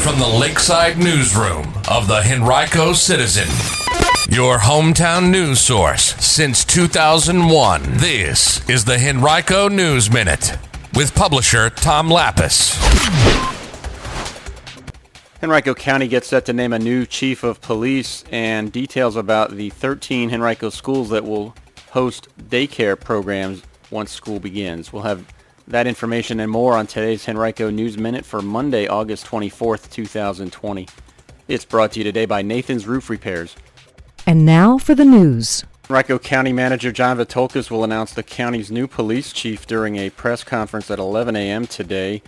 from the Lakeside Newsroom of the Henrico Citizen, your hometown news source since 2001. This is the Henrico News Minute with publisher Tom Lapis. Henrico County gets set to name a new chief of police, and details about the 13 Henrico schools that will host daycare programs once school begins. We'll have that information and more on today's Henrico News Minute for Monday, August 24th, 2020. It's brought to you today by Nathan's Roof Repairs. And now for the news. Henrico County Manager John Vitolkas will announce the county's new police chief during a press conference at 11 a.m. today.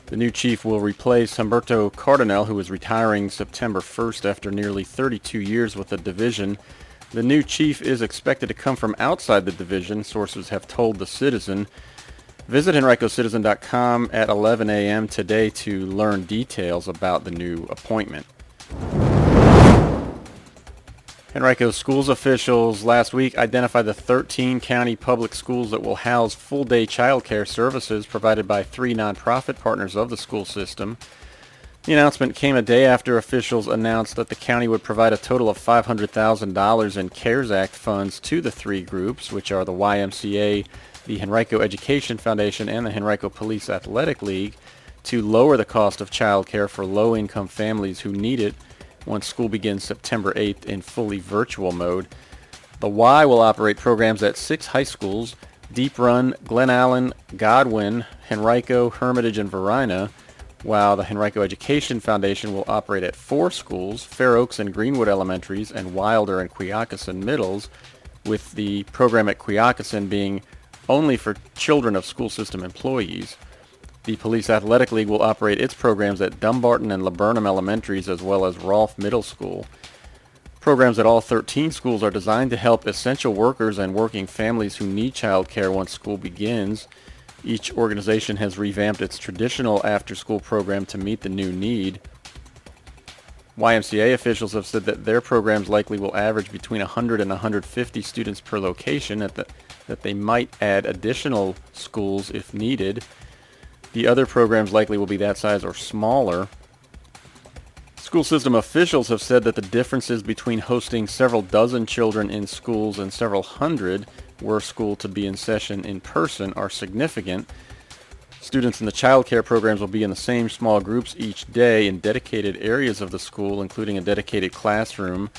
The new chief will replace Humberto Cardinal, who is retiring September 1st after nearly 32 years with the division. The new chief is expected to come from outside the division, sources have told The Citizen. Visit HenricoCitizen.com at 11 a.m. today to learn details about the new appointment. Henrico Schools officials last week identified the 13 county public schools that will house full-day child care services provided by 3 nonprofit partners of the school system. The announcement came a day after officials announced that the county would provide a total of $500,000 in CARES Act funds to the 3 groups, which are the YMCA, the Henrico Education Foundation, and the Henrico Police Athletic League, to lower the cost of child care for low-income families who need it once school begins September 8th in fully virtual mode. The Y will operate programs at 6 high schools: Deep Run, Glen Allen, Godwin, Henrico, Hermitage, and Varina, while the Henrico Education Foundation will operate at 4 schools: Fair Oaks and Greenwood Elementaries, and Wilder and Quioccasin Middles, with the program at Quioccasin being only for children of school system employees. The Police Athletic League will operate its programs at Dumbarton and Laburnum Elementaries as well as Rolfe Middle School. Programs at all 13 schools are designed to help essential workers and working families who need child care once school begins. Each organization has revamped its traditional after-school program to meet the new need. YMCA officials have said that their programs likely will average between 100 and 150 students per location, that they might add additional schools if needed. The other programs likely will be that size or smaller. School system officials have said that the differences between hosting several dozen children in schools and several hundred were school to be in session in person are significant. Students in the child care programs will be in the same small groups each day in dedicated areas of the school, including a dedicated classroom.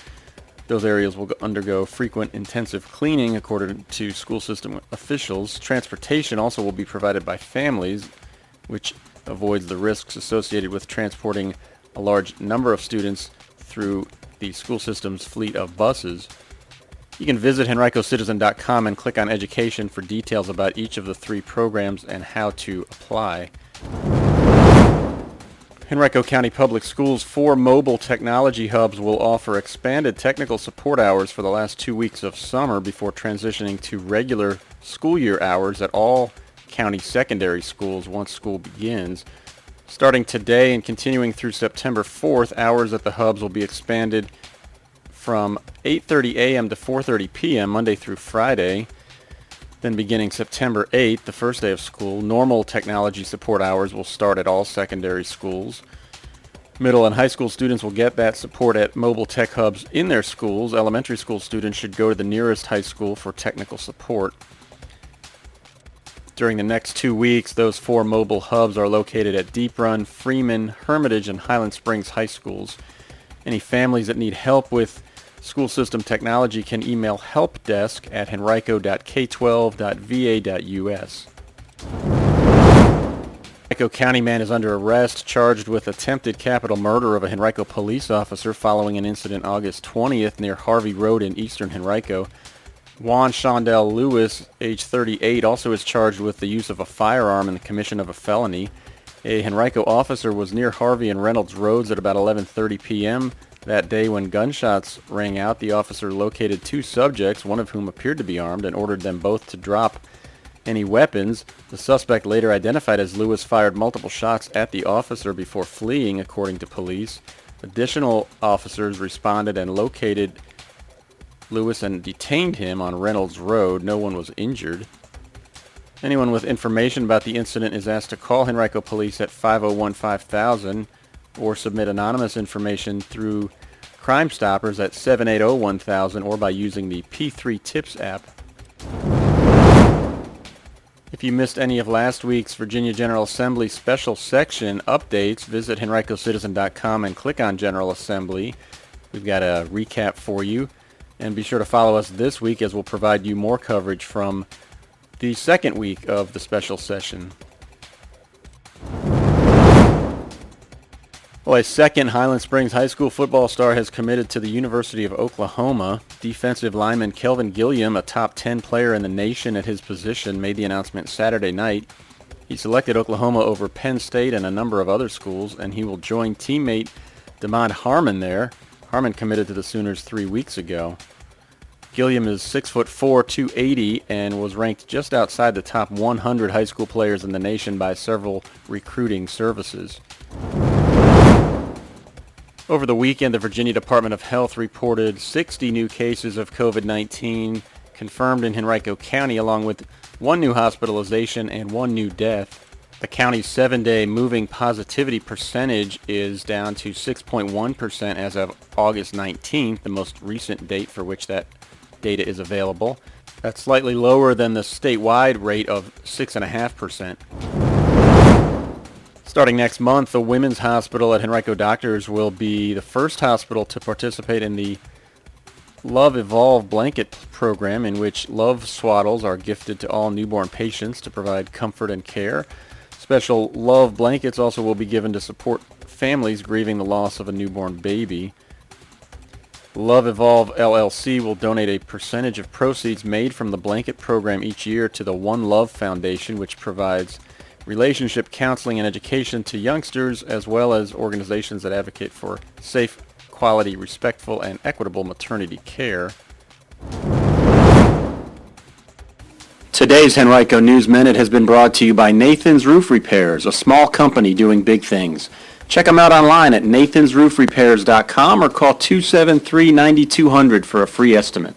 Those areas will undergo frequent intensive cleaning, according to school system officials. Transportation also will be provided by families, which avoids the risks associated with transporting a large number of students through the school system's fleet of buses. You can visit HenricoCitizen.com and click on Education for details about each of the 3 programs and how to apply. Henrico County Public Schools' 4 mobile technology hubs will offer expanded technical support hours for the last 2 weeks of summer before transitioning to regular school year hours at all county secondary schools once school begins. Starting today and continuing through September 4th, hours at the hubs will be expanded from 8:30 a.m. to 4:30 p.m. Monday through Friday. Then beginning September 8th, the first day of school, normal technology support hours will start at all secondary schools. Middle and high school students will get that support at mobile tech hubs in their schools. Elementary school students should go to the nearest high school for technical support. During the next 2 weeks, those 4 mobile hubs are located at Deep Run, Freeman, Hermitage, and Highland Springs high schools. Any families that need help with school system technology can email helpdesk@henrico.k12.va.us. Henrico County man is under arrest, charged with attempted capital murder of a Henrico police officer following an incident August 20th near Harvey Road in eastern Henrico. Juan Shondell Lewis, age 38, also is charged with the use of a firearm in the commission of a felony. A Henrico officer was near Harvey and Reynolds Roads at about 11:30 p.m. that day when gunshots rang out. The officer located 2 subjects, one of whom appeared to be armed, and ordered them both to drop any weapons. The suspect, later identified as Lewis, fired multiple shots at the officer before fleeing, according to police. Additional officers responded and located Lewis and detained him on Reynolds Road. No one was injured. Anyone with information about the incident is asked to call Henrico Police at 501-5000. or submit anonymous information through Crime Stoppers at 780-1000 or by using the P3 Tips app. If you missed any of last week's Virginia General Assembly special section updates, visit henricocitizen.com and click on General Assembly. We've got a recap for you. And be sure to follow us this week as we'll provide you more coverage from the second week of the special session. Well, a second Highland Springs High School football star has committed to the University of Oklahoma. Defensive lineman Kelvin Gilliam, a top 10 player in the nation at his position, made the announcement Saturday night. He selected Oklahoma over Penn State and a number of other schools, and he will join teammate Damond Harmon there. Harmon committed to the Sooners 3 weeks ago. Gilliam is 6'4", 280, and was ranked just outside the top 100 high school players in the nation by several recruiting services. Over the weekend, the Virginia Department of Health reported 60 new cases of COVID-19 confirmed in Henrico County, along with 1 new hospitalization and 1 new death. The county's 7-day moving positivity percentage is down to 6.1% as of August 19th, the most recent date for which that data is available. That's slightly lower than the statewide rate of 6.5%. Starting next month, the Women's Hospital at Henrico Doctors will be the first hospital to participate in the Love Evolve blanket program, in which love swaddles are gifted to all newborn patients to provide comfort and care. Special love blankets also will be given to support families grieving the loss of a newborn baby. Love Evolve LLC will donate a percentage of proceeds made from the blanket program each year to the One Love Foundation, which provides relationship counseling and education to youngsters, as well as organizations that advocate for safe, quality, respectful, and equitable maternity care. Today's Henrico News Minute has been brought to you by Nathan's Roof Repairs, a small company doing big things. Check them out online at nathansroofrepairs.com or call 273-9200 for a free estimate.